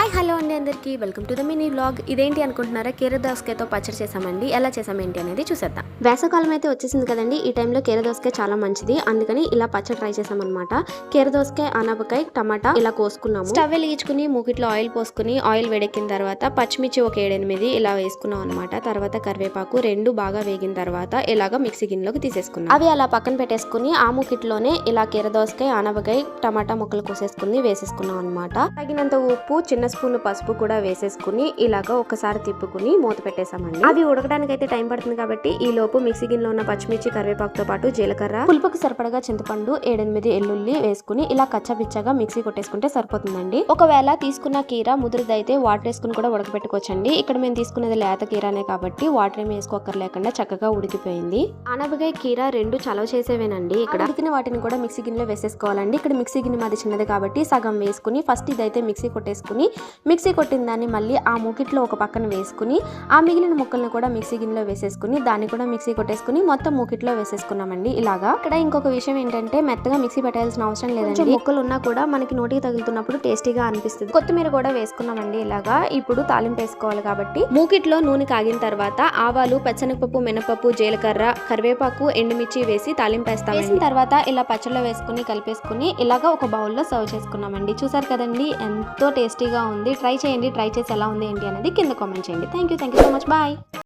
Hi hello అండి అందరికీ welcome to the mini vlog. ఇదేంటి అనుకుంటున్నారా, కీర దోసకాయతో పచ్చడి చేసామండి. ఎలా చేసామేంటి అనేది చూసేద్దాం. వేసవకాలం అయితే వచ్చేసింది కదండి. ఈ టైంలో కీర దోసకాయ చాలా మంచిది, అందుకని ఇలా పచ్చడి ట్రై చేసామన్నమాట. కీర దోసకాయ, ఆనపకాయ, టమాటా ఇలా కోసుకున్నాము. స్టవ్ వెలిగించుకుని మూకిట్లో ఆయిల్ పోసుకుని ఆయిల్ వేడెక్కిన తర్వాత పచ్చిమిర్చి ఒక 7-8 ఇలా వేసుకున్నాం అనమాట. తర్వాత కరివేపాకు రెండు బాగా వేగిన తర్వాత ఇలాగ మిక్సీ గిన్నెలోకి తీసేసుకున్నాం. అవి అలా పక్కన పెట్టేసుకుని ఆ మూకిట్లోనే ఇలా కీర దోసకాయ, ఆనపకాయ, టమాటా ముక్కలు కోసేసుకుని వేసేసుకున్నాం అనమాట. తగినంత ఉప్పు, చిన్న స్పూన్ పసుపు కూడా వేసేసుకుని ఇలాగ ఒకసారి తిప్పుకుని మూత పెట్టేసామండి. అవి ఉడకడానికి అయితే టైం పడుతుంది కాబట్టి ఈ లోపు మిక్సీ గిన్నెలో ఉన్న పచ్చిమిర్చి, కరివేపాకుతో పాటు జీలకర్ర, పులుపుకు సరిపడగా చింతపండు, 7-8 ఎల్లుల్లి వేసుకుని ఇలా కచ్చపిచ్చగా మిక్సీ కొట్టేసుకుంటే సరిపోతుందండి. ఒకవేళ తీసుకున్న కీర ముదురుదైతే వాటర్ వేసుకుని కూడా ఉడకబెట్టుకోవచ్చండి. ఇక్కడ మేము తీసుకున్నది లేత కీరనే కాబట్టి వాటర్ ఏమి వేసుకోకర్లేకుండా చక్కగా ఉడికిపోయింది. ఆనపకాయ, కీర రెండు చలవ చేసేవేనండి. ఇక్కడ ఉడికిన వాటిని కూడా మిక్సీ గిన్నెలో వేసేసుకోవాలండి. ఇక్కడ మిక్సీ గిన్నె మాది చిన్నది కాబట్టి సగం వేసుకుని ఫస్ట్ ఇదైతే మిక్సీ కొట్టేసుకుని మిక్సీ కొట్టిన దాన్ని మళ్ళీ ఆ మూకిట్లో ఒక పక్కన వేసుకుని ఆ మిగిలిన ముక్కలను కూడా మిక్సీ గిన్నెలో వేసేసుకుని దాన్ని కూడా మిక్సీ కొట్టేసుకుని మొత్తం మూకిట్లో వేసేసుకున్నామండి. ఇలాగా ఇక్కడ ఇంకొక విషయం ఏంటంటే మెత్తగా మిక్సీ పెట్టాల్సిన అవసరం లేదండి. ముక్కలు ఉన్నా కూడా మనకి నోటికి తగులుతున్నప్పుడు టేస్టీగా అనిపిస్తుంది. కొత్తిమీర కూడా వేసుకున్నామండి. ఇలాగా ఇప్పుడు తాలింపు వేసుకోవాలి కాబట్టి మూకిట్లో నూనె కాగిన తర్వాత ఆవాలు, పచ్చనగపప్పు, మినపప్పు, జీలకర్ర, కరివేపాకు, ఎండుమిర్చి వేసి తాలింపు వేస్తాం. వేసిన తర్వాత ఇలా పచ్చళ్ళలో వేసుకుని కలిపేసుకుని ఇలాగా ఒక బౌల్లో సర్వ్ చేసుకున్నామండి. చూసారు కదండి, ఎంతో టేస్టీగా ఉంది. ట్రై చేయండి. ట్రై చేసి ఎలా ఉంది ఏంటి అనేది కింద కామెంట్ చేయండి. Thank you so much. Bye.